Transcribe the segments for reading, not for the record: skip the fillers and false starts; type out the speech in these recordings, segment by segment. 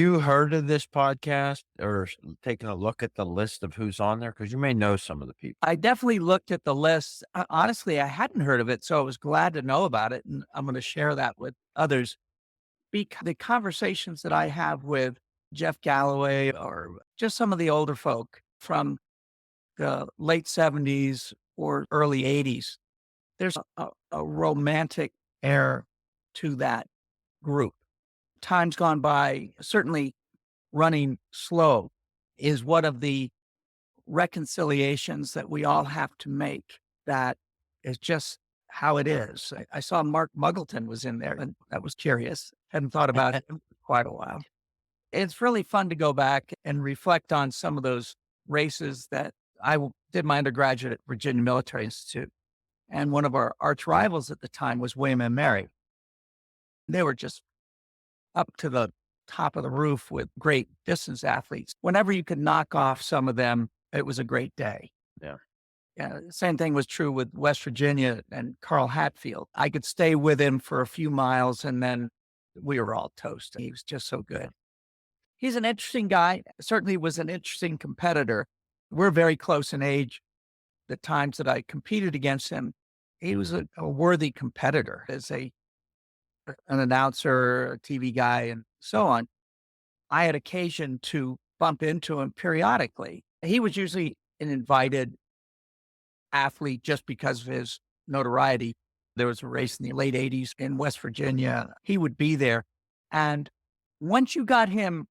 You heard of this podcast or taken a look at the list of who's on there? Because you may know some of the people. I definitely looked at the list. Honestly, I hadn't heard of it, so I was glad to know about it, and I'm gonna share that with others. The conversations that I have with Jeff Galloway or just some of the older folk from the late '70s or early '80s, there's a romantic air to that group. Time's gone by, certainly running slow is one of the reconciliations that we all have to make. That is just how it is. I saw Mark Muggleton was in there, and that was curious. Hadn't thought about him for quite a while. It's really fun to go back and reflect on some of those races that did my undergraduate at Virginia Military Institute. And one of our arch rivals at the time was William and Mary. They were just up to the top of the roof with great distance athletes. Whenever you could knock off some of them, it was a great day. Yeah. Yeah, same thing was true with West Virginia and Carl Hatfield. I could stay with him for a few miles and then we were all toast. He was just so good. He's an interesting guy. Certainly was an interesting competitor. We're very close in age. The times that I competed against him, he was a worthy competitor as an announcer, a TV guy, and so on. I had occasion to bump into him periodically. He was usually an invited athlete just because of his notoriety. There was a race in the late '80s in West Virginia. He would be there. And once you got him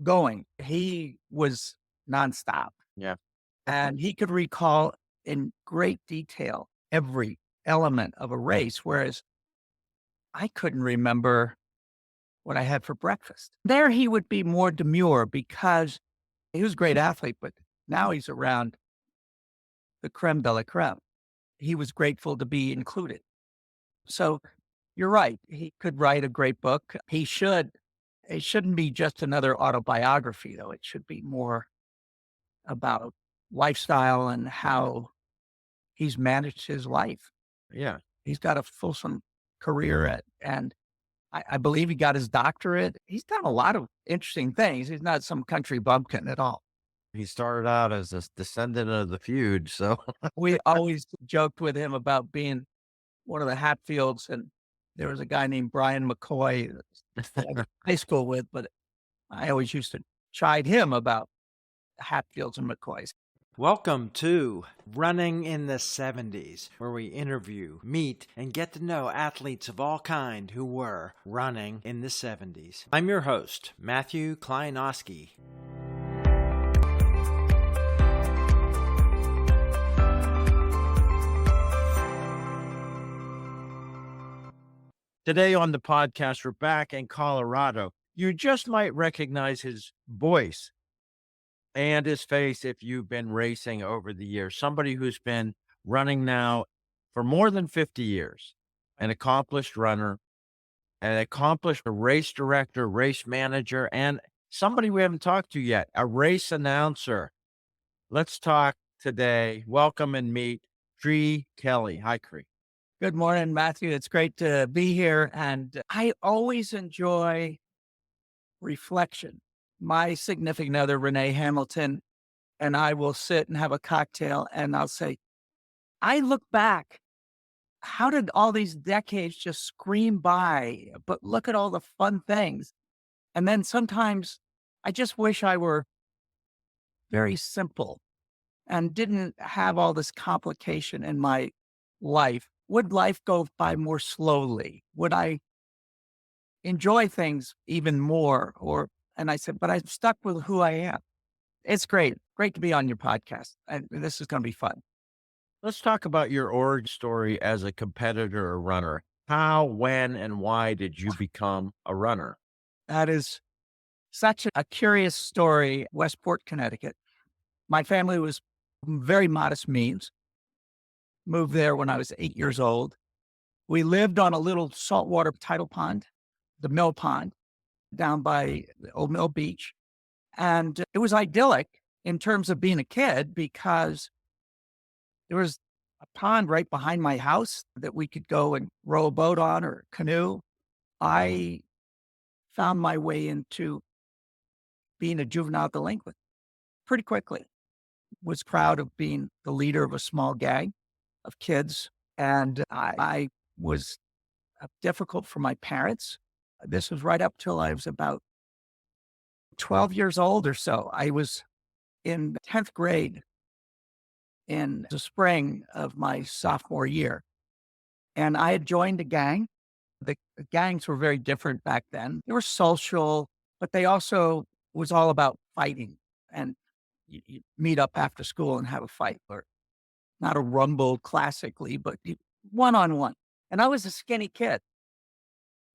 going, he was nonstop. Yeah. And he could recall in great detail every element of a race, whereas I couldn't remember what I had for breakfast. There he would be more demure because he was a great athlete, but now he's around the creme de la creme. He was grateful to be included. So you're right. He could write a great book. He should. It shouldn't be just another autobiography, though. It should be more about lifestyle and how he's managed his life. Yeah. He's got a fulsome career and I believe he got his doctorate. He's done a lot of interesting things. He's not some country bumpkin at all. He started out as a descendant of the feud. So, We always joked with him about being one of the Hatfields, and there was a guy named Brian McCoy that I went to high school with, but I always used to chide him about Hatfields and McCoys. Welcome to Running in the 70s, where we interview, meet, and get to know athletes of all kind who were running in the 70s. I'm your host, Matthew Kleinowski. today on the podcast, we're back in Colorado. You just might recognize his voice and his face if you've been racing over the years. Somebody who's been running now for more than 50 years, an accomplished runner, an accomplished race director, race manager, and somebody we haven't talked to yet, a race announcer. Let's talk today. Welcome and meet Creigh Kelley. Hi, Creigh. Good morning, Matthew. It's great to be here. And I always enjoy reflection. My significant other, Renee Hamilton, and I will sit and have a cocktail and I'll say, I look back. How did all these decades just scream by? But look at all the fun things. And then sometimes I just wish I were very simple and didn't have all this complication in my life. Would life go by more slowly? Would I enjoy things even more? And I said, but I'm stuck with who I am. It's great. Great to be on your podcast. And this is going to be fun. Let's talk about your origin story as a competitor or runner. How, when, and why did you become a runner? That is such a curious story. Westport, Connecticut. My family was very modest means. Moved there when I was 8 years old. We lived on a little saltwater tidal pond, the Mill Pond, down by the Old Mill Beach. And it was idyllic in terms of being a kid because there was a pond right behind my house that we could go and row a boat on or canoe. I found my way into being a juvenile delinquent pretty quickly. Was proud of being the leader of a small gang of kids. And I was difficult for my parents. This was right up till I was about 12 years old or so. I was in 10th grade in the spring of my sophomore year. And I had joined a gang. The gangs were very different back then. They were social, but they also was all about fighting. And you meet up after school and have a fight, or not a rumble classically, but one-on-one. And I was a skinny kid.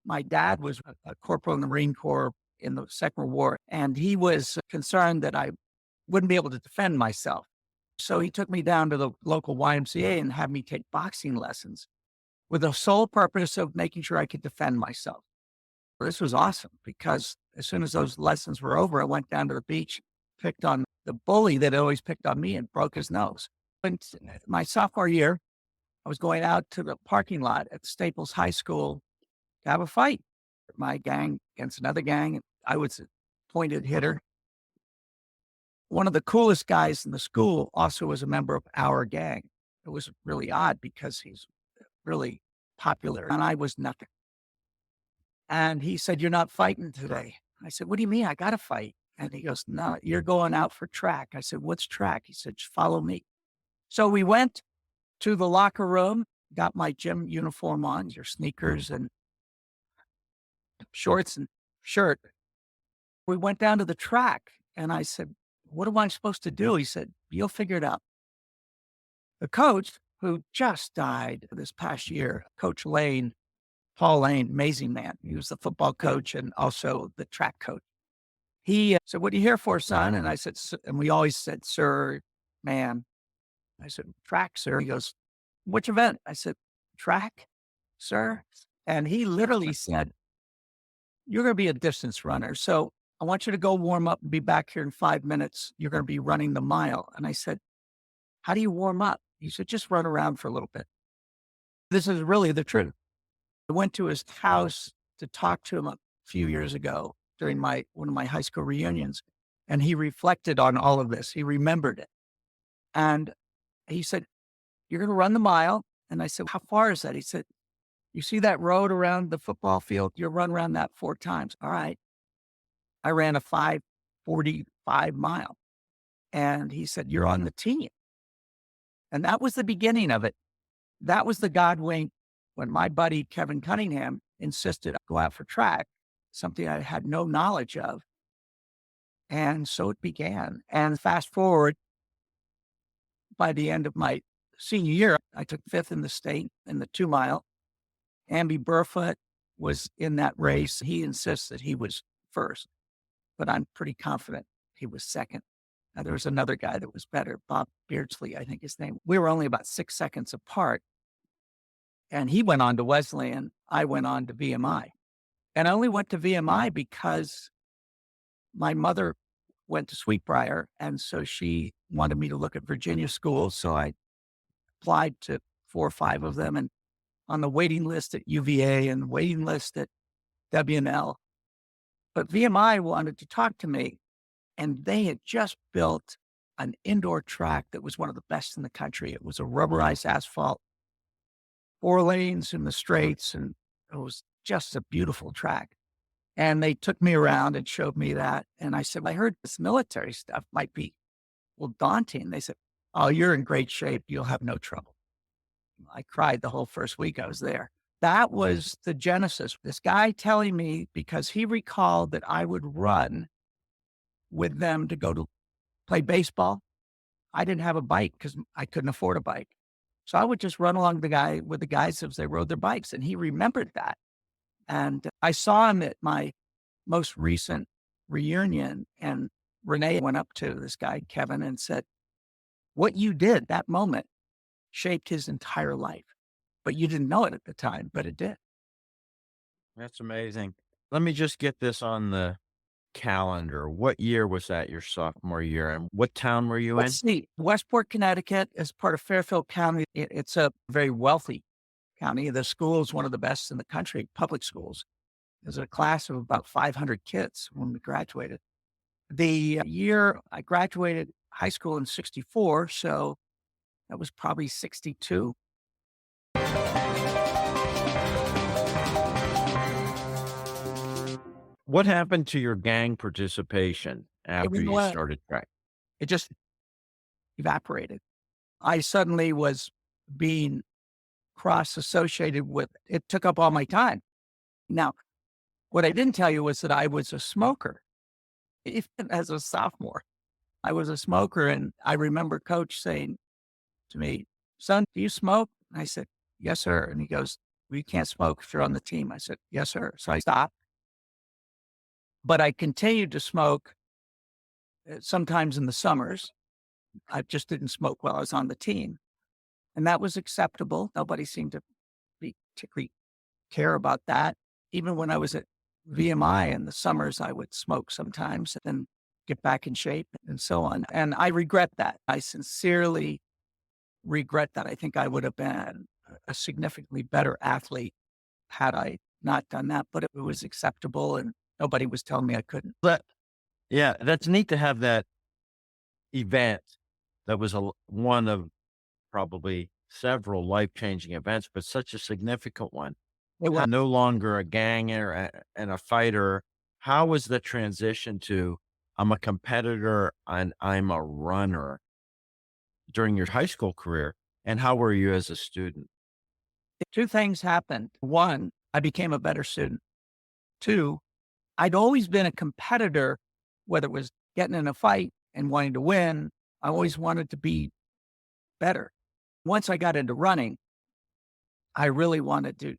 My dad was a corporal in the Marine Corps in the Second World War, and he was concerned that I wouldn't be able to defend myself. So he took me down to the local YMCA and had me take boxing lessons with the sole purpose of making sure I could defend myself. This was awesome because as soon as those lessons were over, I went down to the beach, picked on the bully that always picked on me and broke his nose. And my sophomore year, I was going out to the parking lot at Staples High School to have a fight. My gang against another gang. I was a pointed hitter. One of the coolest guys in the school also was a member of our gang. It was really odd because he's really popular and I was nothing. And he said, "You're not fighting today." I said, "What do you mean? I got to fight." And he goes, "No, you're going out for track." I said, "What's track?" He said, "Just follow me." So we went to the locker room, got my gym uniform on, your sneakers and shorts and shirt. We went down to the track and I said, "What am I supposed to do?" He said, "You'll figure it out." The coach, who just died this past year, Coach Lane, Paul Lane, amazing man. He was the football coach and also the track coach. He said, "What are you here for, son?" And I said, and we always said, "Sir, ma'am." I said, "Track, sir." He goes, "Which event?" I said, "Track, sir." And he literally said, "You're going to be a distance runner. So I want you to go warm up and be back here in 5 minutes. You're going to be running the mile." And I said, "How do you warm up?" He said, "Just run around for a little bit." This is really the truth. I went to his house to talk to him a few years ago during one of my high school reunions, and he reflected on all of this. He remembered it. And he said, "You're going to run the mile." And I said, "How far is that?" He said, "You see that road around the football field? You'll run around that 4 times." All right. I ran a 5:45 mile. And he said, "You're on the team." And that was the beginning of it. That was the God wink when my buddy Kevin Cunningham insisted I go out for track, something I had no knowledge of. And so it began. And fast forward, by the end of my senior year, I took fifth in the state in the 2 mile. Amby Burfoot was in that race. He insists that he was first, but I'm pretty confident he was second. There was another guy that was better, Bob Beardsley, I think his name. We were only about 6 seconds apart. And he went on to Wesleyan. I went on to VMI. And I only went to VMI because my mother went to Sweetbriar. And so she wanted me to look at Virginia schools. So I applied to 4 or 5 of them and on the waiting list at UVA and waiting list at WNL. But VMI wanted to talk to me. And they had just built an indoor track that was one of the best in the country. It was a rubberized asphalt, 4 lanes in the straights, and it was just a beautiful track. And they took me around and showed me that. And I said, "I heard this military stuff might be daunting." They said, "Oh, you're in great shape. You'll have no trouble." I cried the whole first week I was there. That was the genesis. This guy telling me, because he recalled that I would run with them to go to play baseball. I didn't have a bike because I couldn't afford a bike. So I would just run along with the guys as they rode their bikes. And he remembered that. And I saw him at my most recent reunion. And Renee went up to this guy, Kevin, and said, "What you did that moment shaped his entire life. But you didn't know it at the time, but it did." That's amazing. Let me just get this on the calendar. What year was that, your sophomore year? And what town were you in? Let's see. Westport, Connecticut is part of Fairfield County. It's a very wealthy county. The school is one of the best in the country, public schools. was a class of about 500 kids when we graduated. The year I graduated high school in 64, so that was probably 62. What happened to your gang participation after You know you what? started track? It just evaporated. I suddenly was being cross associated with it, took up all my time. Now, what I didn't tell you was that I was a smoker. Even as a sophomore, I was a smoker. And I remember coach saying to me, "Son, do you smoke?" And I said, "Yes, sir." And he goes, "Well, you can't smoke if you're on the team." I said, "Yes, sir." So I stopped, but I continued to smoke sometimes in the summers. I just didn't smoke while I was on the team. And that was acceptable. Nobody seemed to be particularly care about that. Even when I was at VMI in the summers, I would smoke sometimes and then get back in shape and so on. And I regret that. I sincerely regret that. I think I would have been a significantly better athlete had I not done that, but it was acceptable and nobody was telling me I couldn't. But yeah, that's neat to have that event that was one of probably several life-changing events, but such a significant one. It was No longer a ganger and a fighter. How was the transition to I'm a competitor and I'm a runner during your high school career? And how were you as a student? two things happened. One, I became a better student. Two, I'd always been a competitor, whether it was getting in a fight and wanting to win. I always wanted to be better. Once I got into running, I really wanted to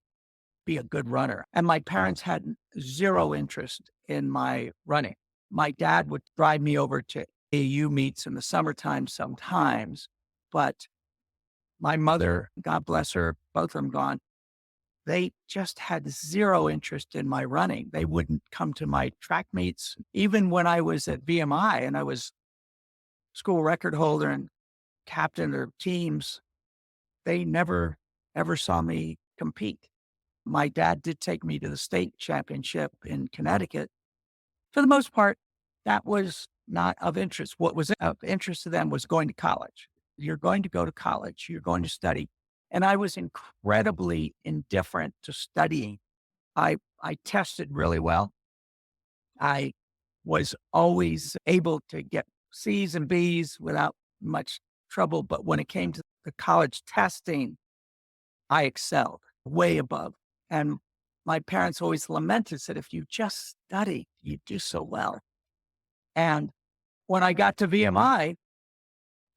be a good runner. And my parents had zero interest in my running. My dad would drive me over to AU meets in the summertime sometimes, but my mother, God bless her, both of them gone, they just had zero interest in my running. They wouldn't come to my track meets. Even when I was at VMI and I was school record holder and captain of teams, they never ever saw me compete. My dad did take me to the state championship in Connecticut. For the most part, that was not of interest. What was of interest to them was going to college. You're going to go to college, you're going to study. And I was incredibly indifferent to studying. I tested really well. I was always able to get C's and B's without much trouble. But when it came to the college testing, I excelled way above. And my parents always lamented, said, if you just study, you do so well. And when I got to VMI,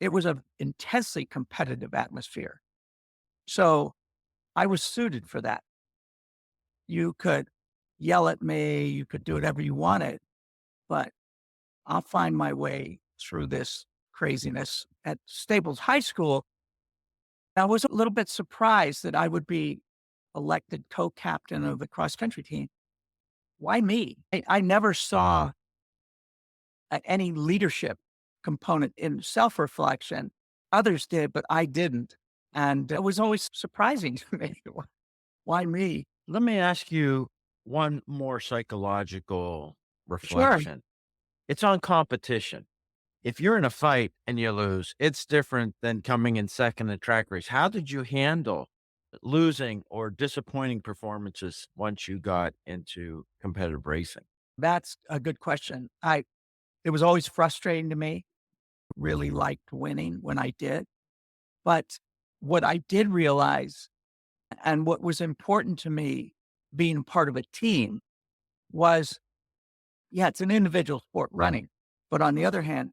it was an intensely competitive atmosphere. So I was suited for that. You could yell at me, you could do whatever you wanted, but I'll find my way through this craziness. At Staples High School, I was a little bit surprised that I would be elected co-captain of the cross country team. Why me? I never saw any leadership component in self-reflection. Others did, but I didn't. And it was always surprising to me. Why me? Let me ask you one more psychological Sure. reflection. It's on competition. If you're in a fight and you lose, it's different than coming in second in a track race. How did you handle losing or disappointing performances once you got into competitive racing? That's a good question. It was always frustrating to me. Really liked winning when I did. But what I did realize and what was important to me being part of a team was, yeah, it's an individual sport running. But on the other hand,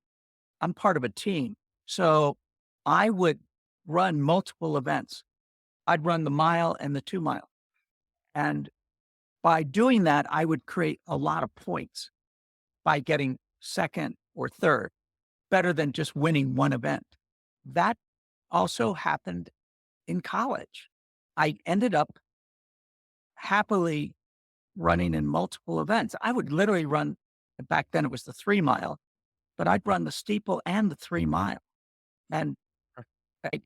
I'm part of a team. So I would run multiple events. I'd run the mile and the 2 mile. And by doing that, I would create a lot of points by getting second or third, better than just winning one event. That also happened in college. I ended up happily running in multiple events. I would literally run, back then it was the 3 mile, but I'd run the steeple and the 3 mile. And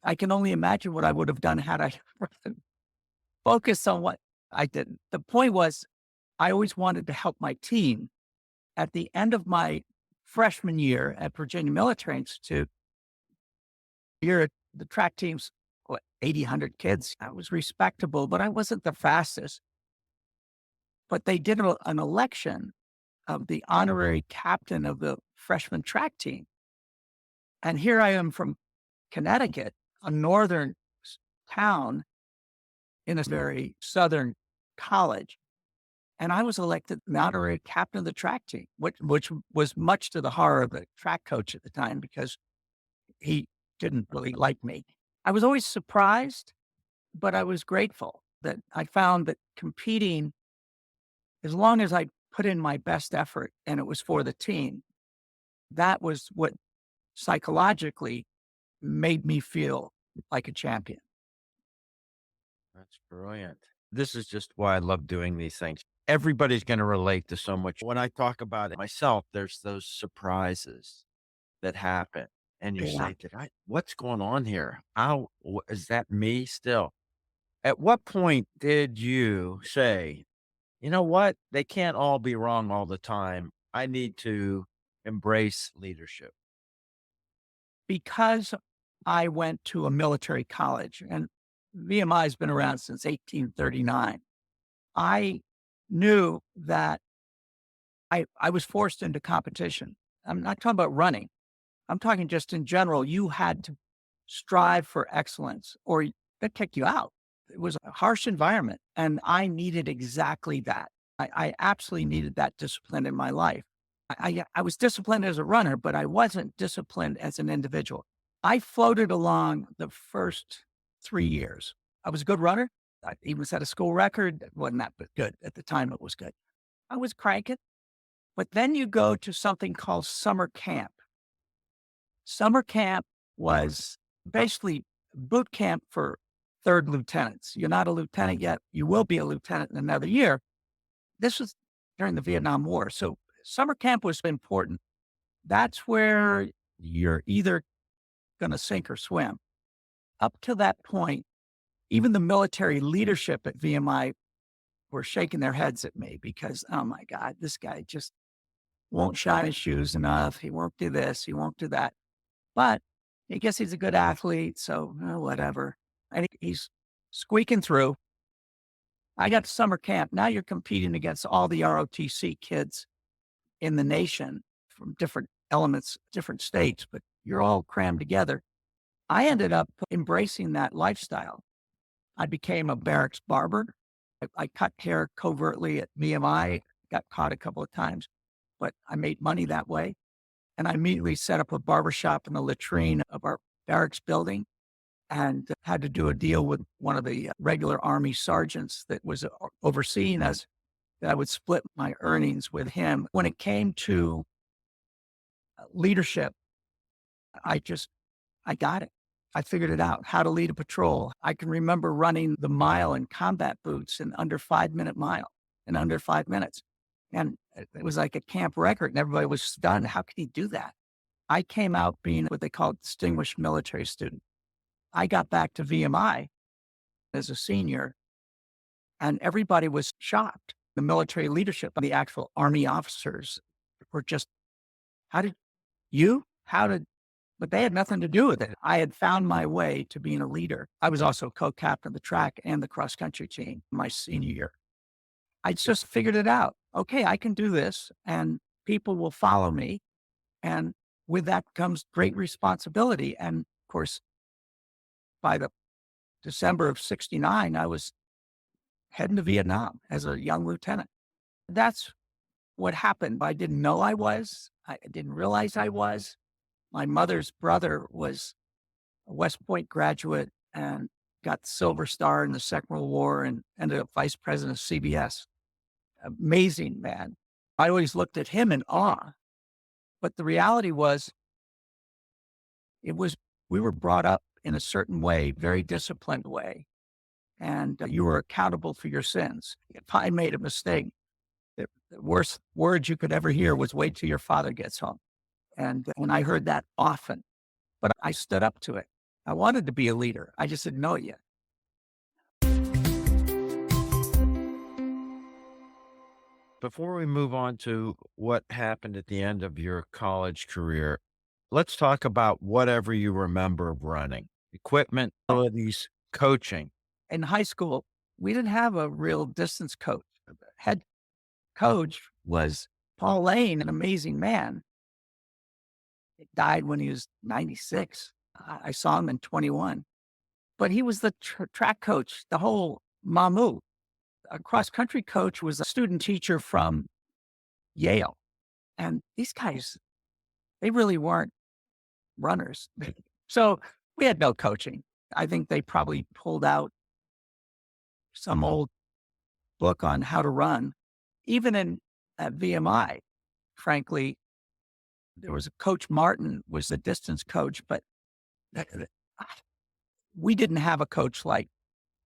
I can only imagine what I would have done had I focused on what I didn't. The point was, I always wanted to help my team. At the end of my freshman year at Virginia Military Institute, the track team's, what, 80, 100 kids. I was respectable, but I wasn't the fastest. But they did an election of the honorary captain of the freshman track team. And here I am from Connecticut, a northern town in a very southern college. And I was elected the honorary captain of the track team, which was much to the horror of the track coach at the time because he didn't really like me. I was always surprised, but I was grateful that I found that competing, as long as I put in my best effort and it was for the team, that was what psychologically made me feel like a champion. That's brilliant. This is just why I love doing these things. Everybody's going to relate to so much. When I talk about it myself, there's those surprises that happen. And you Yeah. say, what's going on here? Is that me still? At what point did you say, you know what? They can't all be wrong all the time. I need to embrace leadership. Because I went to a military college and VMI has been around since 1839. I knew that I was forced into competition. I'm not talking about running. I'm talking just in general. You had to strive for excellence or they'd kick you out. It was a harsh environment. And I needed exactly that. I absolutely needed that discipline in my life. I was disciplined as a runner, but I wasn't disciplined as an individual. I floated along the first 3 years. I was a good runner. I even set a school record. It wasn't that good. At the time, it was good. I was cranking. But then you go to something called summer camp. Summer camp was basically boot camp for third lieutenants. You're not a lieutenant yet. You will be a lieutenant in another year. This was during the Vietnam War. So summer camp was important. That's where you're either going to sink or swim. Up to that point, even the military leadership at VMI were shaking their heads at me because, oh my God, this guy just won't shine his shoes enough. He won't do this. He won't do that. But I guess he's a good athlete. So whatever. And he's squeaking through. I got to summer camp. Now you're competing against all the ROTC kids in the nation from different elements, different states, but you're all crammed together. I ended up embracing that lifestyle. I became a barracks barber. I cut hair covertly at VMI, got caught a couple of times, but I made money that way. And I immediately set up a barbershop in the latrine of our barracks building and had to do a deal with one of the regular Army sergeants that was overseeing us, that I would split my earnings with him. When it came to leadership, I got it. I figured it out, how to lead a patrol. I can remember running the mile in combat boots in under 5-minute mile in under 5 minutes. And it was like a camp record and everybody was stunned. How could he do that? I came out being what they call distinguished military student. I got back to VMI as a senior and everybody was shocked. The military leadership, the actual Army officers were just, but they had nothing to do with it. I had found my way to being a leader. I was also co-captain of the track and the cross country team my senior year. I just figured it out. Okay, I can do this and people will follow me. And with that comes great responsibility. And of course, by the December of 69, I was heading to Vietnam as a young lieutenant. That's what happened. I didn't know I was. I didn't realize I was. My mother's brother was a West Point graduate and got the Silver Star in the Second World War and ended up vice president of CBS. Amazing man. I always looked at him in awe. But the reality was, we were brought up in a certain way, very disciplined way. And you were accountable for your sins. If I made a mistake, the worst words you could ever hear was wait till your father gets home. And I heard that often, but I stood up to it. I wanted to be a leader. I just didn't know it yet. Before we move on to what happened at the end of your college career, let's talk about whatever you remember of running, equipment, abilities, coaching. In high school, we didn't have a real distance coach. The head coach was Paul Lane, an amazing man. He died when he was 96. I saw him in 21, but he was the track coach, the whole Mamu. A cross country coach was a student teacher from Yale. And these guys, they really weren't runners. So we had no coaching. I think they probably pulled out some old book on how to run. Even at VMI, frankly, there was a coach Martin was the distance coach, but we didn't have a coach like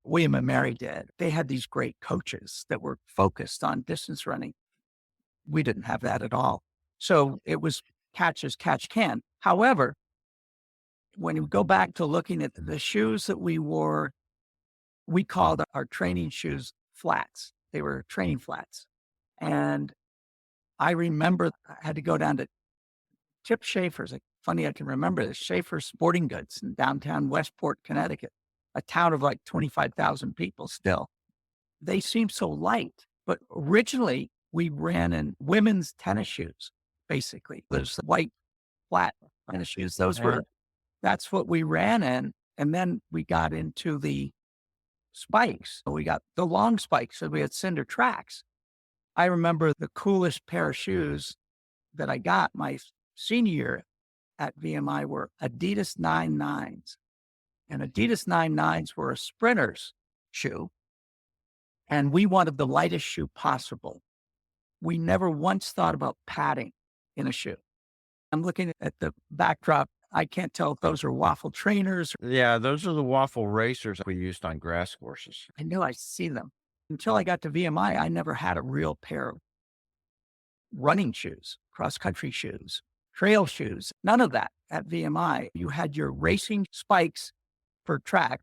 William and Mary did. They had these great coaches that were focused on distance running. We didn't have that at all. So it was catch as catch can. However, when you go back to looking at the shoes that we wore, we called our training shoes flats. They were training flats. And I remember I had to go down to Chip Schaefer's. Like, funny, I can remember this. Schaefer's Sporting Goods in downtown Westport, Connecticut, a town of like 25,000 people still. They seem so light, but originally we ran in women's tennis shoes, basically. Those white flat tennis shoes. That's what we ran in. And then we got into the spikes. So we got the long spikes. So we had cinder tracks. I remember the coolest pair of shoes that I got my senior year at VMI were Adidas 99s. And Adidas 99s were a sprinter's shoe. And we wanted the lightest shoe possible. We never once thought about padding in a shoe. I'm looking at the backdrop. I can't tell if those are waffle trainers. Yeah, those are the waffle racers we used on grass courses. I knew I'd see them. Until I got to VMI, I never had a real pair of running shoes, cross-country shoes, trail shoes, none of that at VMI. You had your racing spikes for track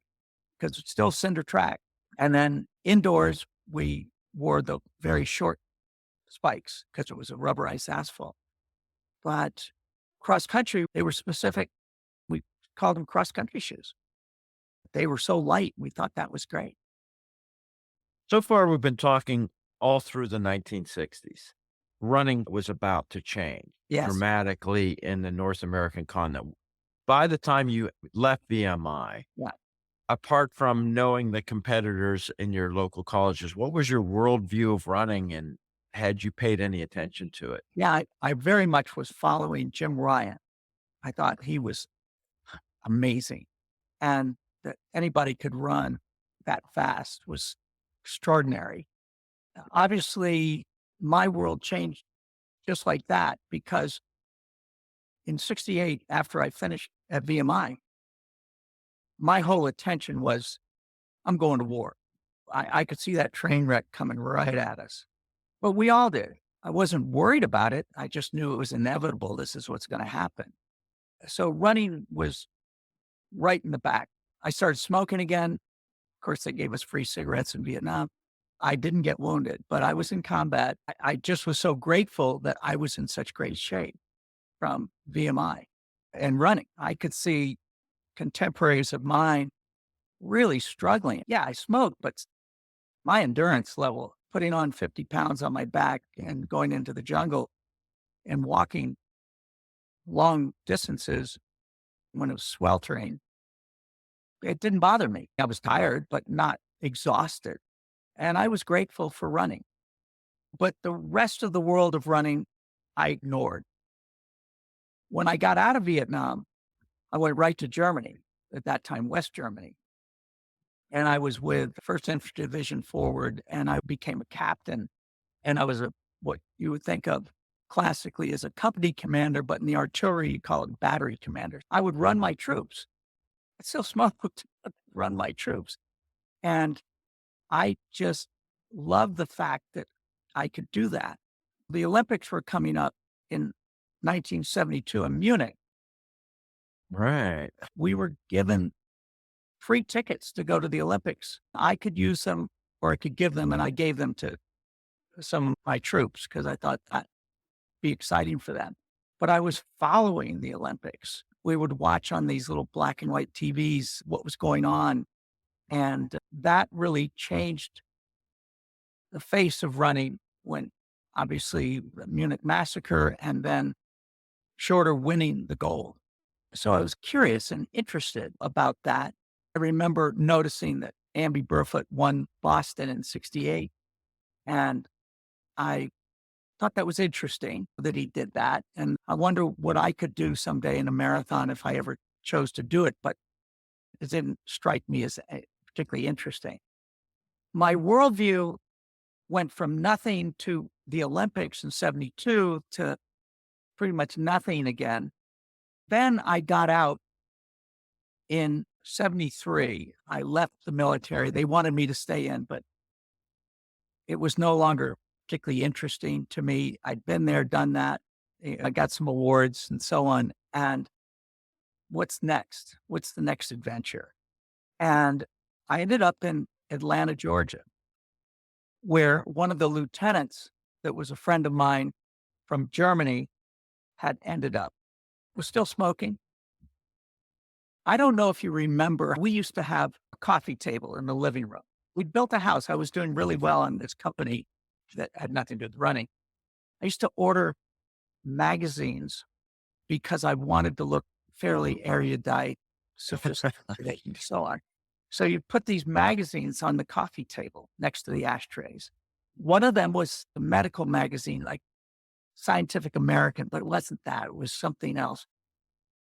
because it's still cinder track. And then indoors, we wore the very short spikes because it was a rubberized asphalt. But cross-country, they were specific. We called them cross-country shoes. They were so light, we thought that was great. So far, we've been talking all through the 1960s. Running was about to change dramatically in the North American continent. By the time you left VMI, apart from knowing the competitors in your local colleges, what was your worldview of running, and had you paid any attention to it? Yeah, I very much was following Jim Ryan. I thought he was amazing. And that anybody could run that fast was extraordinary. Obviously, my world changed just like that because in 68, after I finished at VMI, my whole attention was, I'm going to war. I could see that train wreck coming right at us. But we all did. I wasn't worried about it. I just knew it was inevitable. This is what's going to happen. So running was right in the back. I started smoking again. Of course, they gave us free cigarettes in Vietnam. I didn't get wounded, but I was in combat. I just was so grateful that I was in such great shape from VMI and running. I could see contemporaries of mine really struggling. Yeah, I smoked, but my endurance level, putting on 50 pounds on my back and going into the jungle and walking long distances when it was sweltering, it didn't bother me. I was tired, but not exhausted. And I was grateful for running. But the rest of the world of running, I ignored. When I got out of Vietnam, I went right to Germany, at that time, West Germany. And I was with 1st Infantry Division Forward, and I became a captain. And I was what you would think of classically as a company commander, but in the artillery, you call it battery commander. I would run my troops. I still smoked, run my troops. And I just loved the fact that I could do that. The Olympics were coming up in 1972 in Munich. Right. We were given free tickets to go to the Olympics. I could use them or I could give them, and I gave them to some of my troops because I thought that'd be exciting for them. But I was following the Olympics. We would watch on these little black and white TVs what was going on. And that really changed the face of running when obviously the Munich massacre and then Shorter winning the gold. So I was curious and interested about that. I remember noticing that Amby Burfoot won Boston in 68. And I thought that was interesting that he did that. And I wonder what I could do someday in a marathon if I ever chose to do it, but it didn't strike me as particularly interesting. My worldview went from nothing to the Olympics in 72 to pretty much nothing again. Then I got out in 73. I left the military. They wanted me to stay in, but it was no longer particularly interesting to me. I'd been there, done that. I got some awards and so on. And what's next? What's the next adventure? And I ended up in Atlanta, Georgia, where one of the lieutenants that was a friend of mine from Germany had ended up, was still smoking. I don't know if you remember, we used to have a coffee table in the living room. We built a house. I was doing really well in this company that had nothing to do with running. I used to order magazines because I wanted to look fairly erudite, sophisticated, and so on. So you put these magazines on the coffee table next to the ashtrays. One of them was a medical magazine, like Scientific American, but it wasn't that. It was something else.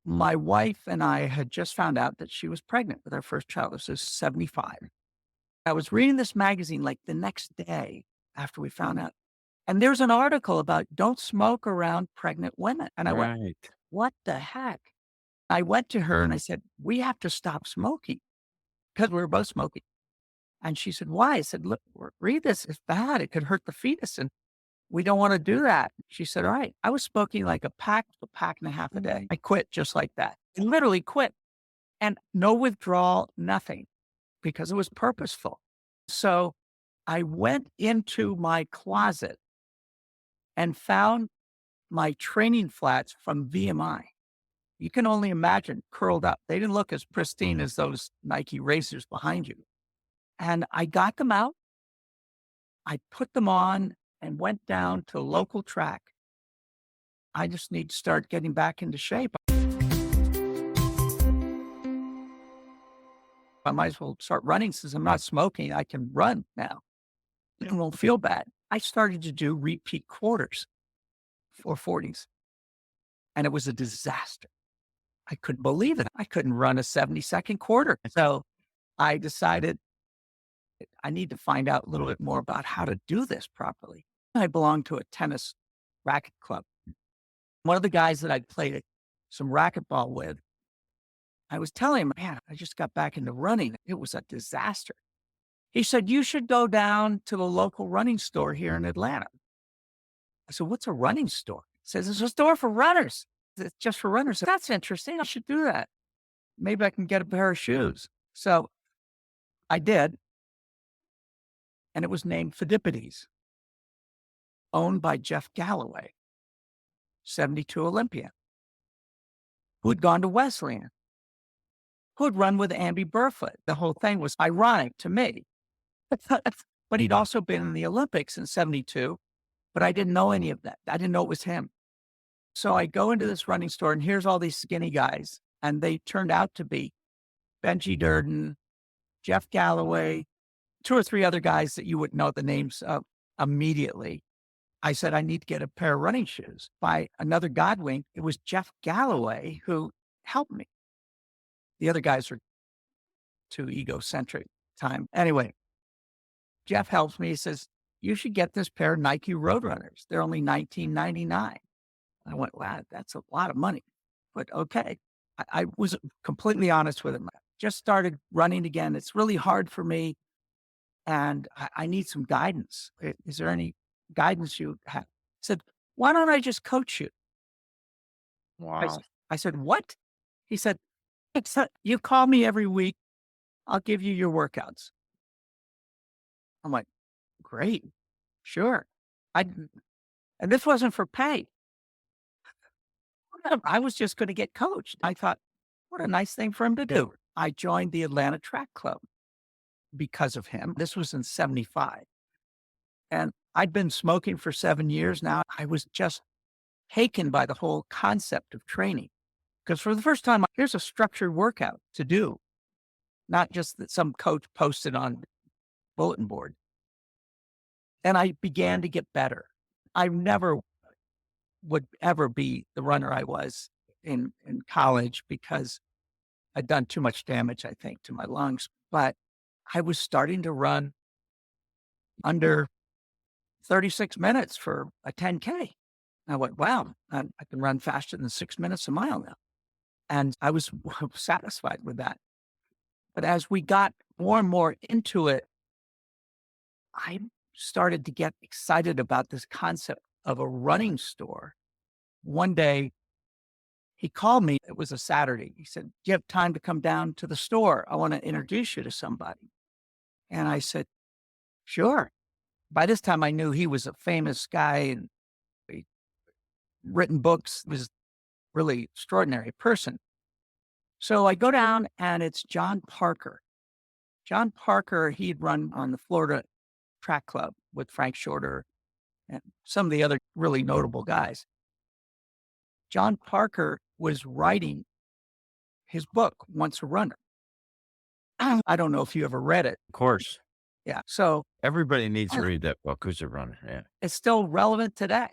My wife and I had just found out that she was pregnant with our first child. This was 75. I was reading this magazine like the next day after we found out. And there's an article about don't smoke around pregnant women. And I went, Right. what the heck? I went to her and I said, we have to stop smoking because we were both smoking. And she said, why? I said, look, read this. It's bad. It could hurt the fetus. And we don't want to do that. She said, all right. I was smoking like a pack and a half a day. I quit just like that. I literally quit. And no withdrawal, nothing, because it was purposeful. So I went into my closet and found my training flats from VMI. You can only imagine curled up. They didn't look as pristine as those Nike racers behind you. And I got them out. I put them on and went down to a local track. I just need to start getting back into shape. I might as well start running since I'm not smoking. I can run now. It won't feel bad. I started to do repeat quarters for 40s, and it was a disaster. I couldn't believe it. I couldn't run a 70-second quarter. So I decided I need to find out a little bit more about how to do this properly. I belonged to a tennis racket club. One of the guys that I'd played some racquetball with, I was telling him, man, I just got back into running. It was a disaster. He said, you should go down to the local running store here in Atlanta. I said, what's a running store? He says, it's a store for runners. It's just for runners. That's interesting. I should do that. Maybe I can get a pair of shoes. So I did. And it was named Fidipides, owned by Jeff Galloway, 72 Olympian, who had gone to Wesleyan, who had run with Amby Burfoot. The whole thing was ironic to me. But he'd also been in the Olympics in 72, but I didn't know any of that. I didn't know it was him. So I go into this running store and here's all these skinny guys. And they turned out to be Benji Durden, Jeff Galloway, 2 or 3 other guys that you would know the names of immediately. I said, I need to get a pair of running shoes. By another God wink, it was Jeff Galloway who helped me. The other guys are too egocentric time. Anyway, Jeff helps me. He says, you should get this pair of Nike Roadrunners. They're only $19.99. I went, wow, that's a lot of money, but okay. I was completely honest with him. I just started running again. It's really hard for me. And I need some guidance. Is there any guidance you have? He said, why don't I just coach you? Wow. I said, what? He said, you call me every week. I'll give you your workouts. I'm like, great. Sure. I, and this wasn't for pay. I was just going to get coached. I thought, what a nice thing for him to do. I joined the Atlanta Track Club because of him. This was in 75. And I'd been smoking for 7 years now. I was just taken by the whole concept of training. Because for the first time, here's a structured workout to do, not just that some coach posted on bulletin board. And I began to get better. I never would ever be the runner I was in college because I'd done too much damage, I think, to my lungs. But I was starting to run under 36 minutes for a 10K. I went, wow, I can run faster than 6 minutes a mile now. And I was satisfied with that. But as we got more and more into it, I started to get excited about this concept of a running store. One day, he called me. It was a Saturday. He said, do you have time to come down to the store? I want to introduce you to somebody. And I said, sure. By this time, I knew he was a famous guy and he'd written books, was really extraordinary person. So I go down and it's John Parker. John Parker, he'd run on the Florida Track Club with Frank Shorter and some of the other really notable guys. John Parker was writing his book, Once a Runner. I don't know if you ever read it. Of course. Yeah. So Everybody needs to read that book. Who's a runner? Yeah. it's still relevant today.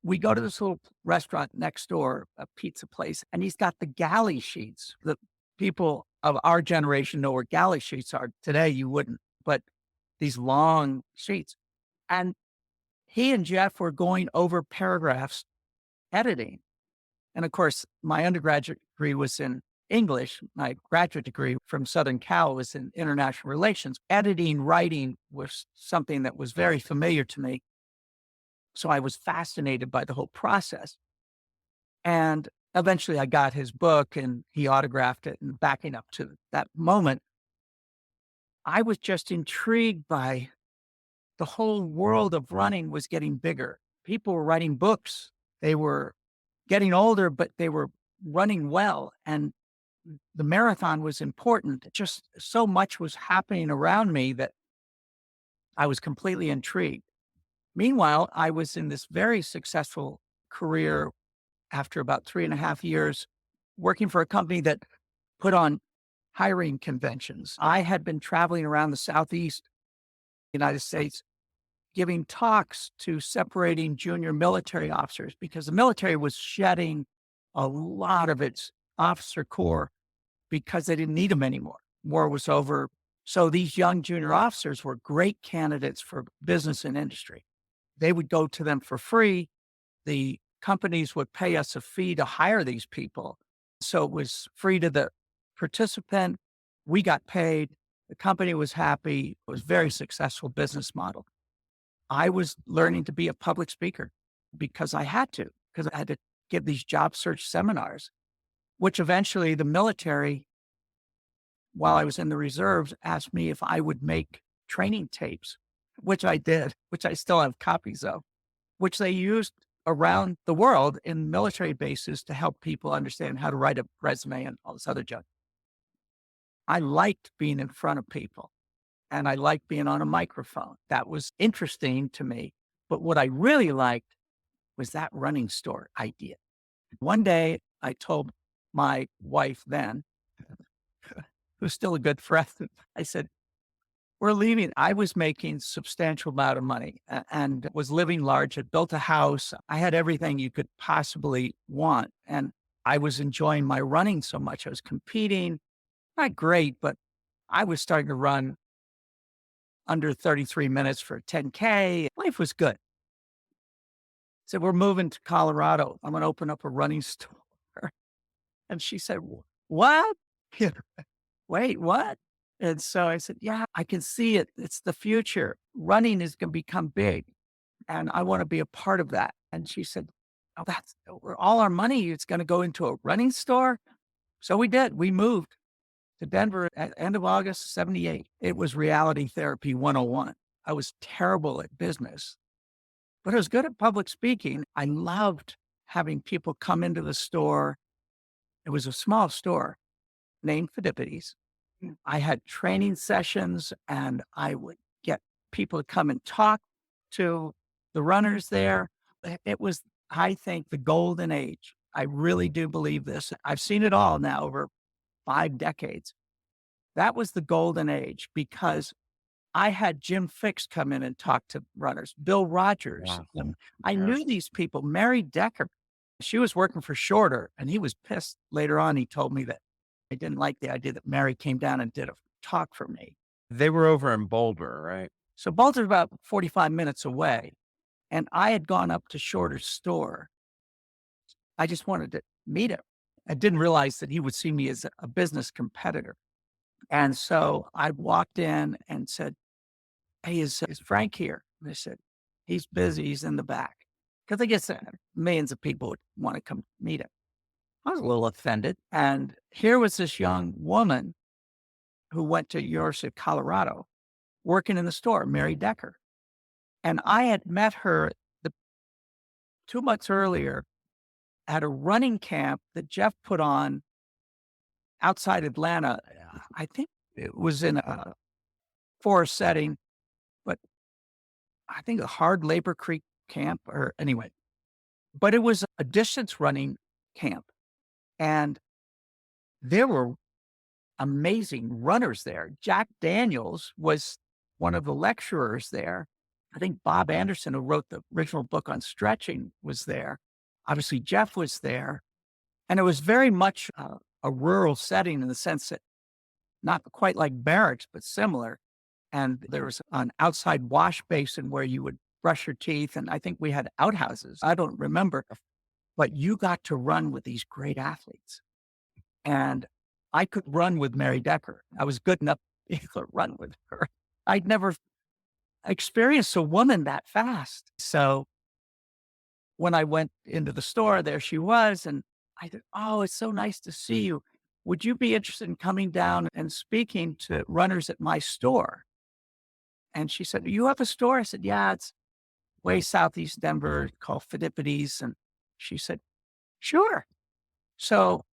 We go to this little restaurant next door, a pizza place, and he's got the galley sheets. The people of our generation know where galley sheets are. Today, you wouldn't, but these long sheets. And he and Jeff were going over paragraphs, editing. And of course, my undergraduate degree was in English. My graduate degree from Southern Cal was in international relations. Editing, writing was something that was very familiar to me. So I was fascinated by the whole process. And eventually I got his book and he autographed it. And backing up to that moment, I was just intrigued by the whole world of running was getting bigger. People were writing books. They were getting older, but they were running well. And the marathon was important. Just so much was happening around me that I was completely intrigued. Meanwhile, I was in this very successful career after about 3.5 years working for a company that put on hiring conventions. I had been traveling around the Southeast United States, giving talks to separating junior military officers because the military was shedding a lot of its officer corps because they didn't need them anymore. War was over. So these young junior officers were great candidates for business and industry. They would go to them for free. The companies would pay us a fee to hire these people. So it was free to the participant. We got paid. The company was happy. It was a very successful business model. I was learning to be a public speaker because I had to give these job search seminars, which eventually the military, while I was in the reserves, asked me if I would make training tapes, which I did, which I still have copies of, which they used around the world in military bases to help people understand how to write a resume and all this other junk. I liked being in front of people and I liked being on a microphone. That was interesting to me. But what I really liked was that running store idea. One day I told my wife then, who's still a good friend, I said, we're leaving. I was making substantial amount of money and was living large, had built a house. I had everything you could possibly want. And I was enjoying my running so much. I was competing, not great, but I was starting to run under 33 minutes for 10K. Life was good. So we're moving to Colorado. I'm going to open up a running store. And she said, what? Wait, what? And so I said, yeah, I can see it. It's the future. Running is going to become big. And I want to be a part of that. And she said, oh, that's all our money. It's going to go into a running store. So we did. We moved to Denver at end of August, 78. It was reality therapy 101. I was terrible at business, but I was good at public speaking. I loved having people come into the store. It was a small store named Fidipides. I had training sessions and I would get people to come and talk to the runners there. It was, I think, the golden age. I really do believe this. I've seen it all now over 5 decades. That was the golden age because I had Jim Fix come in and talk to runners, Bill Rogers. Wow. I knew these people, Mary Decker. She was working for Shorter, and he was pissed. Later on, he told me that I didn't like the idea that Mary came down and did a talk for me. They were over in Boulder, right? So Boulder's about 45 minutes away, and I had gone up to Shorter's store. I just wanted to meet him. I didn't realize that he would see me as a business competitor. And so I walked in and said, "Hey, is Frank here?" And they said, "He's busy. He's in the back." Because I guess millions of people would want to come meet him. I was a little offended. And here was this young woman who went to University of Colorado working in the store, Mary Decker. And I had met her 2 months earlier at a running camp that Jeff put on outside Atlanta. I think it was in a forest setting, but I think a hard labor creek camp or anyway, but it was a distance running camp. And there were amazing runners there. Jack Daniels was one of the lecturers there. I think Bob Anderson, who wrote the original book on stretching, was there. Obviously, Jeff was there. And it was very much a rural setting in the sense that not quite like barracks, but similar. And there was an outside wash basin where you would brush your teeth. And I think we had outhouses. I don't remember, but you got to run with these great athletes. And I could run with Mary Decker. I was good enough to be able to run with her. I'd never experienced a woman that fast. So when I went into the store, there she was. And I thought, "Oh, it's so nice to see you. Would you be interested in coming down and speaking to runners at my store?" And she said, "You have a store?" I said, "Yeah, it's way southeast Denver called Fidipides." And she said, "Sure." So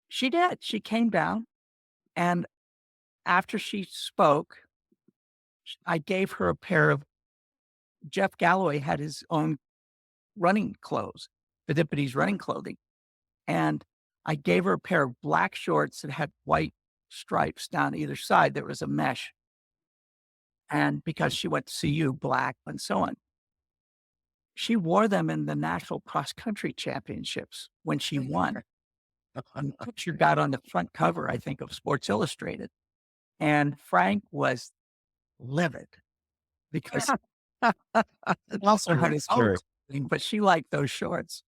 she did. She came down. And after she spoke, I gave her a pair of Jeff Galloway had his own running clothes, Fidipides running clothing. And I gave her a pair of black shorts that had white stripes down either side. There was a mesh. And because she went to CU, black and so on. She wore them in the National Cross Country Championships when she won. And the picture got on the front cover, I think, of Sports Illustrated. And Frank was livid because it also had his own thing, but she liked those shorts.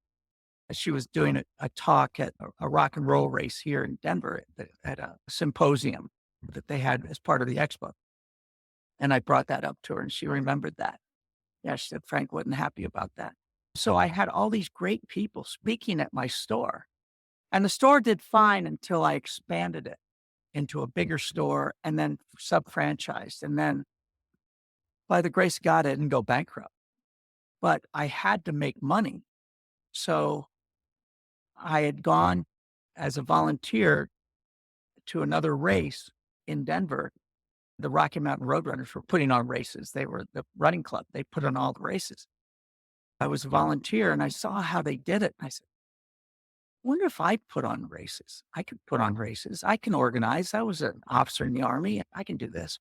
She was doing a talk at a rock and roll race here in Denver at a symposium that they had as part of the expo. And I brought that up to her and she remembered that. Yeah, she said Frank wasn't happy about that. So I had all these great people speaking at my store. And the store did fine until I expanded it into a bigger store and then sub-franchised. And then by the grace of God, I didn't go bankrupt. But I had to make money. So I had gone as a volunteer to another race in Denver. The Rocky Mountain Roadrunners were putting on races. They were the running club. They put on all the races. I was a volunteer and I saw how they did it. I said, I wonder if I put on races. I could put on races. I can organize. I was an officer in the Army. I can do this.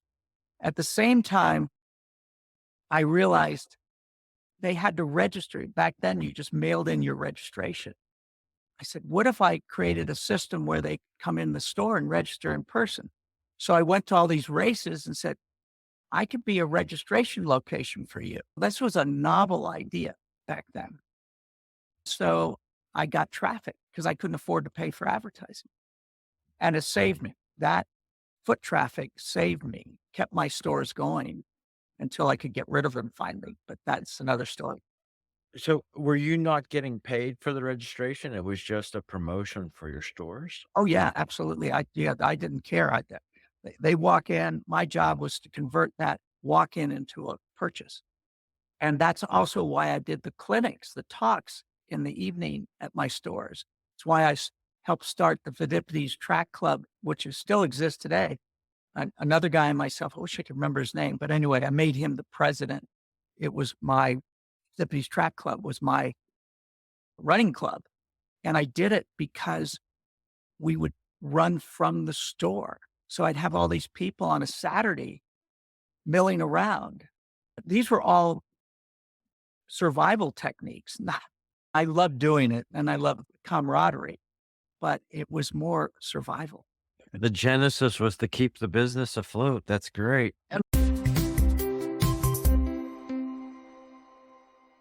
At the same time, I realized they had to register. Back then, you just mailed in your registration. I said, what if I created a system where they come in the store and register in person? So I went to all these races and said, I could be a registration location for you. This was a novel idea back then. So I got traffic because I couldn't afford to pay for advertising. And it saved me. That foot traffic saved me, kept my stores going until I could get rid of them finally. But that's another story. So were you not getting paid for the registration? It was just a promotion for your stores? Oh, yeah, absolutely. I didn't care. They walk in. My job was to convert that walk in into a purchase. And that's also why I did the clinics, the talks in the evening at my stores. It's why helped start the Fidipides Track Club, which still exists today. Another guy and myself, I wish I could remember his name, but anyway, I made him the president. It was my Fidipides Track Club was my running club. And I did it because we would run from the store. So I'd have all these people on a Saturday milling around. These were all survival techniques. I love doing it and I love camaraderie, but it was more survival. The genesis was to keep the business afloat. That's great.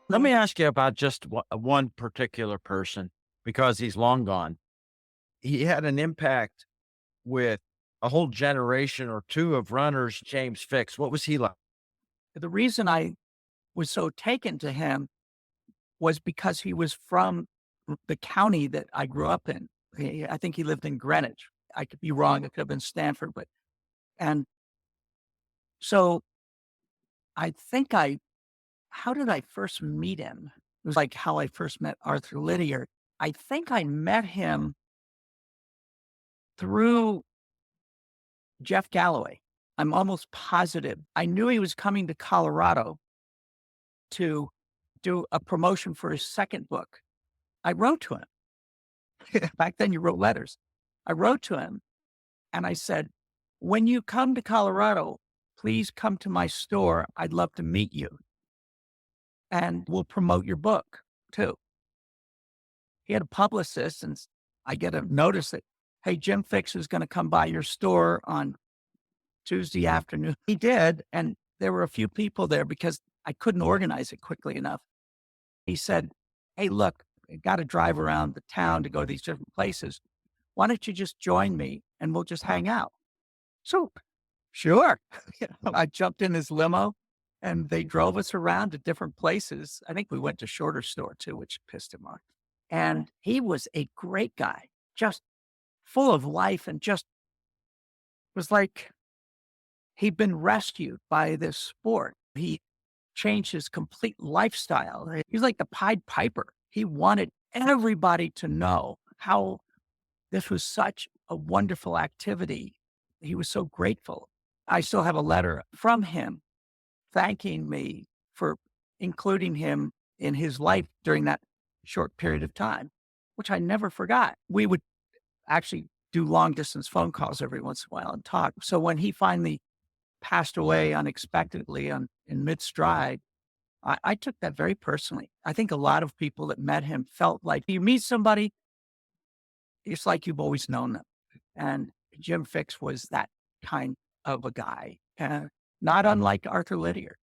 Let me ask you about just one particular person because he's long gone. He had an impact with a whole generation or two of runners, James Fix. What was he like? The reason I was so taken to him was because he was from the county that I grew up in. I think he lived in Greenwich. I could be wrong. It could have been Stanford, and so I think how did I first meet him? It was like how I first met Arthur Lydiard. I think I met him through Jeff Galloway. I'm almost positive. I knew he was coming to Colorado to do a promotion for his second book. I wrote to him. Back then you wrote letters. I wrote to him and I said, when you come to Colorado, please come to my store. I'd love to meet you. And we'll promote your book too. He had a publicist and I get a notice that, hey, Jim Fix is going to come by your store on Tuesday afternoon. He did. And there were a few people there because I couldn't organize it quickly enough. He said, hey, look, I got to drive around the town to go to these different places. Why don't you just join me and we'll just hang out? So, sure. I jumped in his limo and they drove us around to different places. I think we went to Shorter Store too, which pissed him off. And he was a great guy, just full of life and just was like he'd been rescued by this sport. He changed his complete lifestyle. He was like the Pied Piper. He wanted everybody to know how this was such a wonderful activity. He was so grateful. I still have a letter from him thanking me for including him in his life during that short period of time, which I never forgot. We would actually do long distance phone calls every once in a while and talk. So when he finally passed away unexpectedly in mid stride, I took that very personally. I think a lot of people that met him felt like you meet somebody, it's like you've always known them. And Jim Fix was that kind of a guy, not unlike Arthur Lydiard,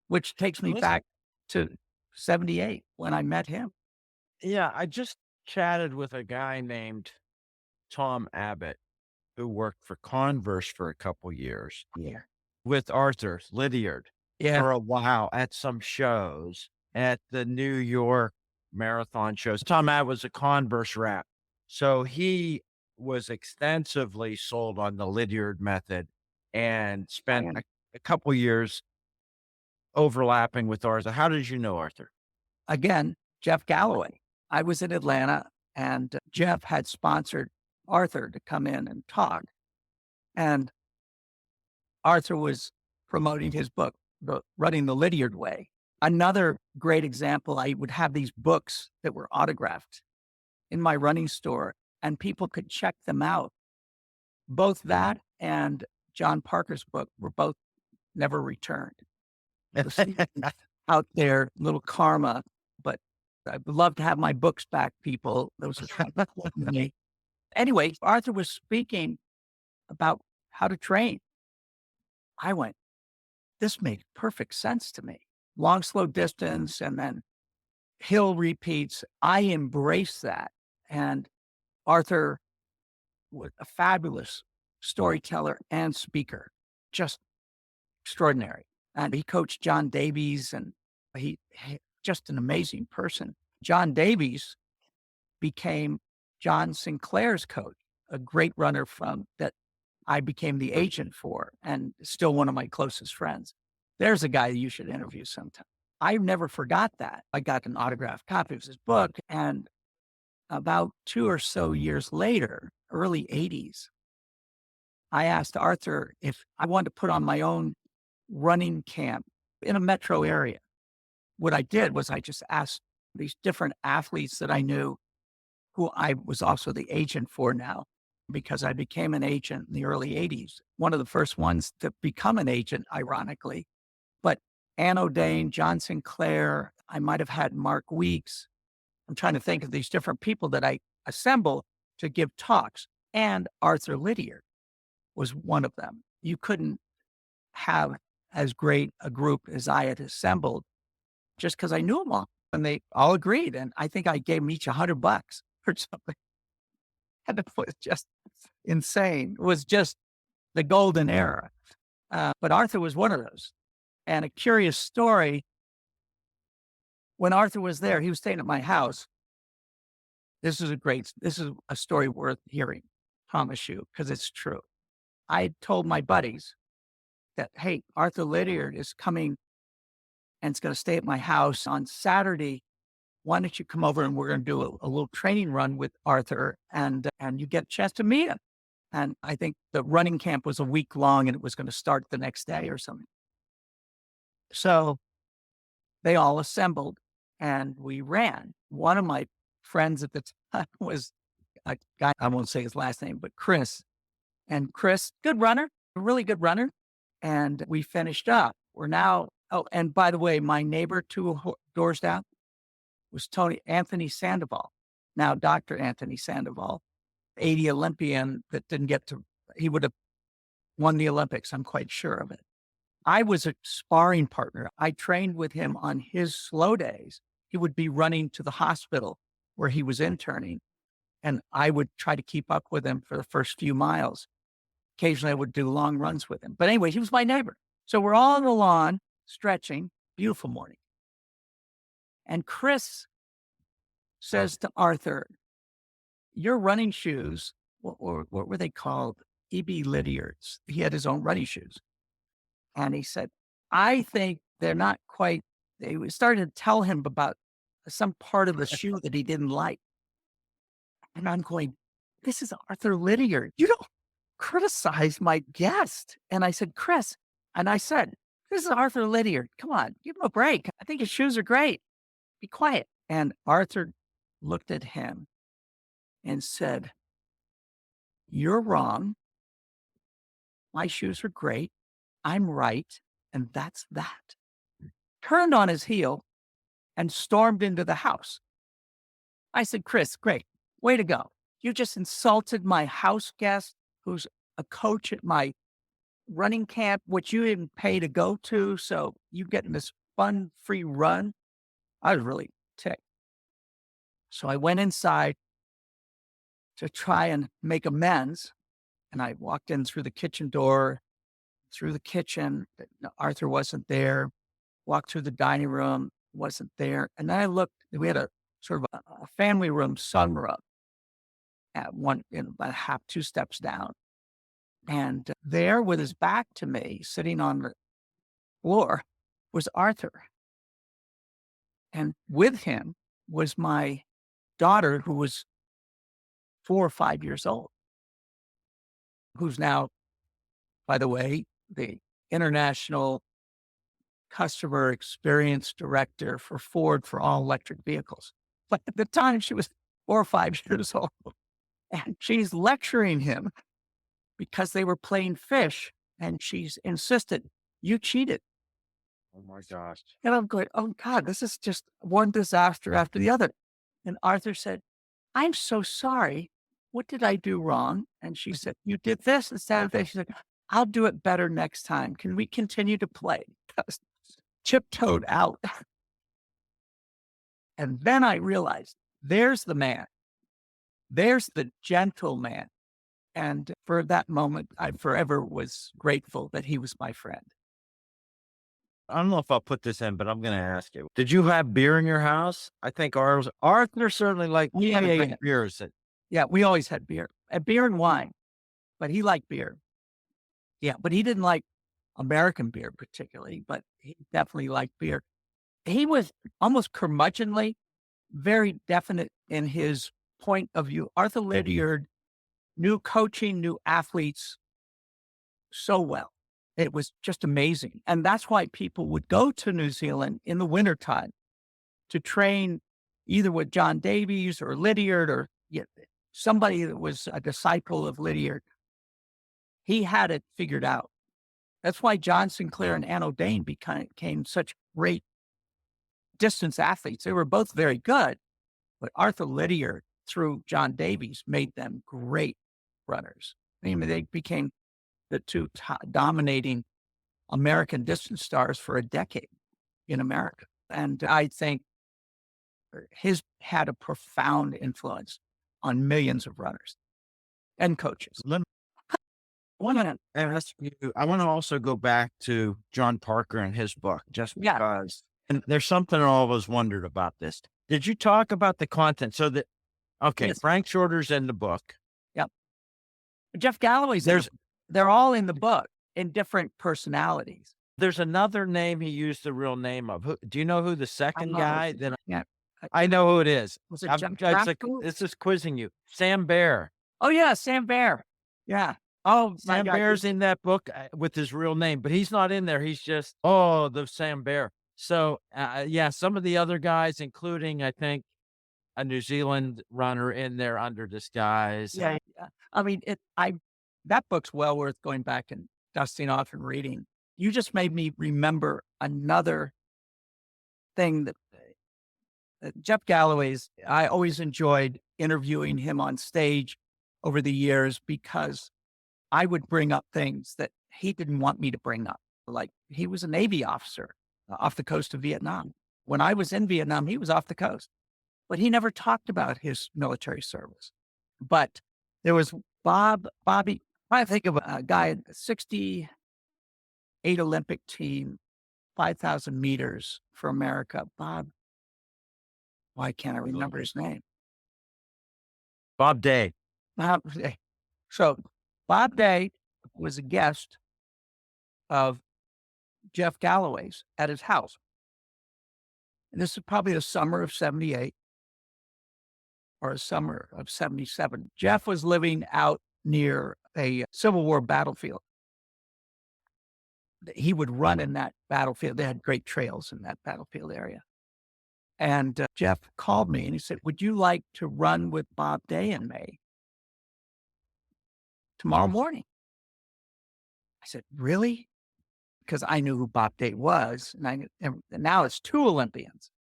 which takes me back to 78 when I met him. Yeah, I just chatted with a guy named Tom Abbott who worked for Converse for a couple years. Yeah. With Arthur Lydiard for a while at some shows at the New York marathon shows. Tom Abbott was a Converse rep. So he was extensively sold on the Lydiard method and spent a couple years overlapping with Arthur. How did you know Arthur? Again, Jeff Galloway. I was in Atlanta and Jeff had sponsored Arthur to come in and talk. And Arthur was promoting his book, Running the Lydiard Way. Another great example, I would have these books that were autographed in my running store and people could check them out. Both that and John Parker's book were both never returned. Out there, little karma, but I'd love to have my books back, people. Those are me. Anyway, Arthur was speaking about how to train. I went, this made perfect sense to me. Long, slow distance, and then hill repeats. I embraced that. And Arthur was a fabulous storyteller and speaker, just extraordinary. And he coached John Davies, and he just an amazing person. John Davies became John Sinclair's coach, a great runner that I became the agent for, and still one of my closest friends. There's a guy you should interview sometime. I never forgot that. I got an autographed copy of his book. And about 2 or so years later, early 80s, I asked Arthur if I wanted to put on my own running camp in a metro area. What I did was I just asked these different athletes that I knew, who I was also the agent for now, because I became an agent in the early 80s. One of the first ones to become an agent, ironically. But Ann O'Dane, John Sinclair, I might have had Mark Weeks. I'm trying to think of these different people that I assembled to give talks. And Arthur Lydiard was one of them. You couldn't have as great a group as I had assembled just because I knew them all. And they all agreed. And I think I gave them each $100 or something. And it was just insane. It was just the golden era. But Arthur was one of those. And a curious story, when Arthur was there, he was staying at my house. This is a story worth hearing, promise you, because it's true. I told my buddies that, hey, Arthur Lydiard is coming and it's going to stay at my house on Saturday. Why don't you come over and we're going to do a little training run with Arthur and you get a chance to meet him. And I think the running camp was a week long and it was going to start the next day or something. So they all assembled and we ran. One of my friends at the time was a guy, I won't say his last name, but Chris. And Chris, good runner, a really good runner. And we finished up. We're now, oh, and by the way, my neighbor 2 doors down was Anthony Sandoval. Now, Dr. Anthony Sandoval, 80 Olympian that didn't get to, he would have won the Olympics. I'm quite sure of it. I was a sparring partner. I trained with him on his slow days. He would be running to the hospital where he was interning, and I would try to keep up with him for the first few miles. Occasionally, I would do long runs with him. But anyway, he was my neighbor. So we're all on the lawn, stretching, beautiful morning. And Chris says to Arthur, your running shoes, what were they called? E.B. Lydiard's. He had his own running shoes. And he said, I think they're not quite, they started to tell him about some part of the shoe that he didn't like. And I'm going, this is Arthur Lydiard. You don't criticize my guest. And I said, Chris, and I said, this is Arthur Lydiard. Come on, give him a break. I think his shoes are great. Be quiet. And Arthur looked at him and said, you're wrong. My shoes are great. I'm right. And that's that. Turned on his heel and stormed into the house. I said, Chris, great. Way to go. You just insulted my house guest who's a coach at my running camp, which you didn't pay to go to. So you getting this fun, free run. I was really ticked. So I went inside to try and make amends. And I walked in through the kitchen door, through the kitchen. Arthur wasn't there. Walked through the dining room, wasn't there. And then I looked, we had a sort of a family room sunroom at about 2 steps down. And there with his back to me, sitting on the floor, was Arthur. And with him was my daughter, who was 4 or 5 years old, who's now, by the way, the international customer experience director for Ford for all electric vehicles. But at the time, she was 4 or 5 years old. And she's lecturing him because they were playing fish. And she's insisted, you cheated. Oh my gosh. And I'm going, oh God, this is just one disaster after the other. And Arthur said, I'm so sorry. What did I do wrong? And she said, you did this instead of this. She said, I'll do it better next time. Can we continue to play? Tiptoed out. And then I realized there's the man. There's the gentleman. And for that moment, I forever was grateful that he was my friend. I don't know if I'll put this in, but I'm going to ask you. Did you have beer in your house? I think Arthur certainly liked Yeah. beers. Yeah, we always had beer. Beer and wine. But he liked beer. Yeah, but he didn't like American beer particularly, but he definitely liked beer. he was almost curmudgeonly, very definite in his point of view. Arthur Lydiard knew coaching, knew athletes so well. It was just amazing. And that's why people would go to New Zealand in the wintertime to train either with John Davies or Lydiard or somebody that was a disciple of Lydiard. He had it figured out. That's why John Sinclair and Ann O'Dane became such great distance athletes. They were both very good, but Arthur Lydiard through John Davies made them great runners. I mean, they became the two dominating American distance stars for a decade in America. And I think his had a profound influence on millions of runners and coaches. Let me ask you, I want to also go back to John Parker and his book, just Yeah. because, and there's something I always wondered about this. Did you talk about the content? Okay, Yes. Frank Shorter's in the book. Yep. Jeff Galloway's they're all in the book in different personalities. There's another name he used the real name of. Do you know who the second know. guy? Then Yeah. I know who it is. Was it I'm, Jeff it's like, Galloway? this is quizzing you. Sam Bear. Oh yeah, Sam Bear. Yeah. Oh, my Sam God. Bear's in that book with his real name, but he's not in there. He's just, the Sam Bear. So, some of the other guys, including, I think, a New Zealand runner in there under disguise. Yeah. I mean, that book's well worth going back and dusting off and reading. You just made me remember another thing that Jeff Galloway's, I always enjoyed interviewing him on stage over the years because I would bring up things that he didn't want me to bring up. Like he was a Navy officer off the coast of Vietnam. When I was in Vietnam, he was off the coast, but he never talked about his military service. But there was Bobby, I think of a guy, 68 Olympic team, 5,000 meters for America. Bob, why can't I remember his name? Bob Day. So Bob Day was a guest of Jeff Galloway's at his house. And this is probably the summer of 78 or a summer of 77. Jeff was living out near a Civil War battlefield. He would run in that battlefield. They had great trails in that battlefield area. And Jeff called me and he said, would you like to run with Bob Day in May? Tomorrow morning. I said, really? Because I knew who Bob Day was. And now it's two Olympians.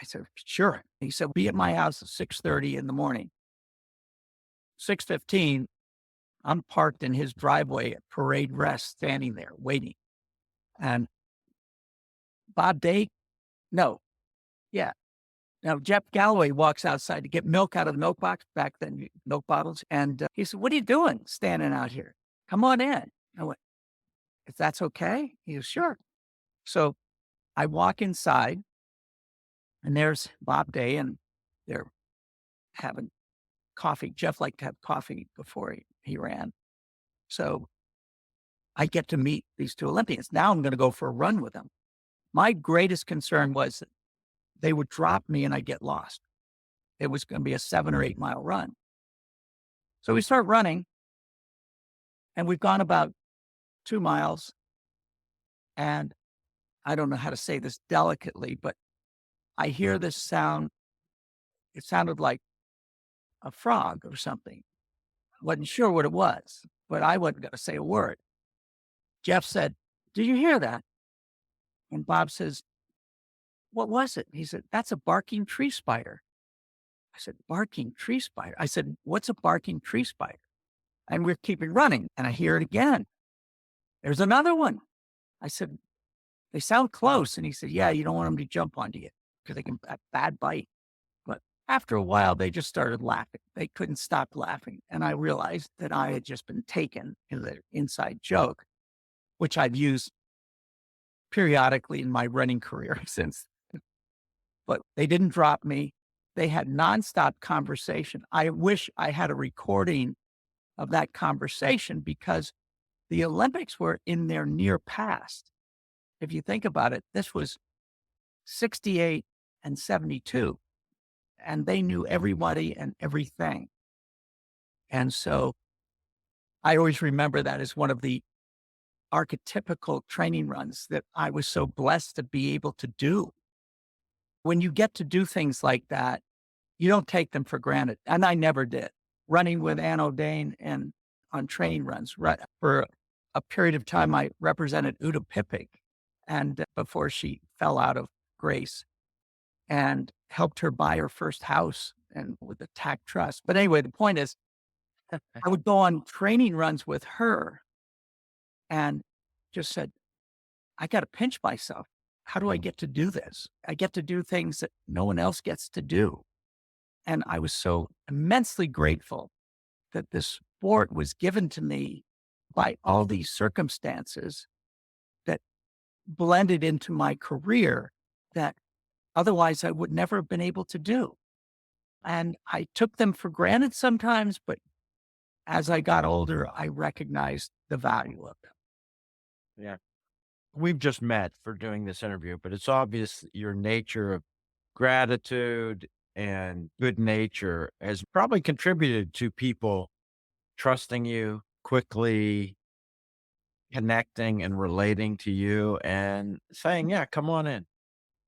I said, sure. He said, be at my house at 6:30 in the morning. 6:15, I'm parked in his driveway at Parade Rest, standing there waiting. And Bob Day, no. Yeah. Now, Jeff Galloway walks outside to get milk out of the milk box, back then, milk bottles. And he said, what are you doing standing out here? Come on in. I went, if that's okay? He was sure. So I walk inside and there's Bob Day and they're having coffee. Jeff liked to have coffee before he ran. So I get to meet these two Olympians. Now I'm going to go for a run with them. My greatest concern was that they would drop me and I'd get lost. It was going to be a 7 or 8 mile run. So we start running and we've gone about 2 miles. And I don't know how to say this delicately, but I hear this sound. It sounded like a frog or something. I wasn't sure what it was, but I wasn't going to say a word. Jeff said, did you hear that? And Bob says, what was it? He said, that's a barking tree spider. I said, barking tree spider? I said, what's a barking tree spider? And we're keeping running. And I hear it again. There's another one. I said, they sound close. And he said, yeah, you don't want them to jump onto you because they can have bad bite. But after a while, they just started laughing. They couldn't stop laughing. And I realized that I had just been taken in the inside joke, which I've used periodically in my running career since. But they didn't drop me. They had nonstop conversation. I wish I had a recording of that conversation because the Olympics were in their near past. If you think about it, this was 68 and 72, and they knew everybody and everything. And so I always remember that as one of the archetypical training runs that I was so blessed to be able to do. When you get to do things like that, you don't take them for granted. And I never did. Running with Ann O'Dane and on training runs, right, for a period of time, I represented Uta Pippig, and before she fell out of grace, and helped her buy her first house and with the tax trust. But anyway, the point is, I would go on training runs with her and just said, I got to pinch myself. How do I get to do this? I get to do things that no one else gets to do. And I was so immensely grateful that this sport was given to me by all these circumstances that blended into my career that otherwise I would never have been able to do. And I took them for granted sometimes, but as I got older, I recognized the value of them. Yeah. We've just met for doing this interview, but it's obvious your nature of gratitude and good nature has probably contributed to people trusting you quickly, connecting and relating to you and saying, yeah, come on in.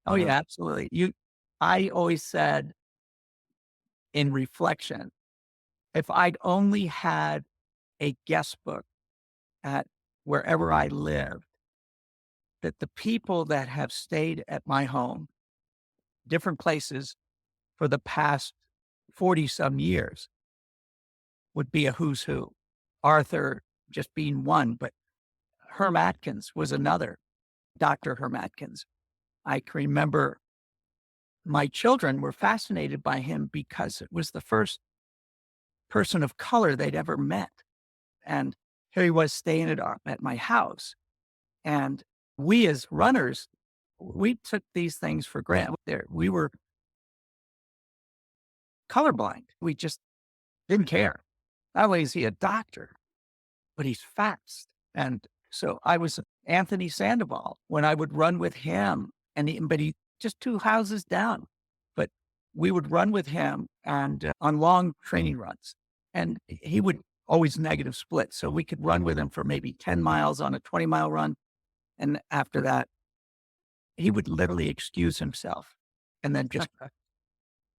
Oh yeah, absolutely. I always said in reflection, if I'd only had a guest book at wherever I lived, that the people that have stayed at my home, different places for the past 40 some years would be a who's who. Arthur just being one, but Herm Atkins was another, Dr. Herm Atkins. I can remember my children were fascinated by him because it was the first person of color they'd ever met. And here he was staying at my house. And we as runners, we took these things for granted. We were colorblind. We just didn't care. Not only is he a doctor, but he's fast. And so I was Anthony Sandoval when I would run with him, but he just 2 houses down. But we would run with him and on long training runs, and he would always negative split. So we could run with him for maybe 10 miles on a 20-mile run. And after that, he would literally excuse himself and then just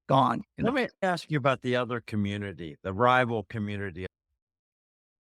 gone. Let me ask you about the other community, the rival community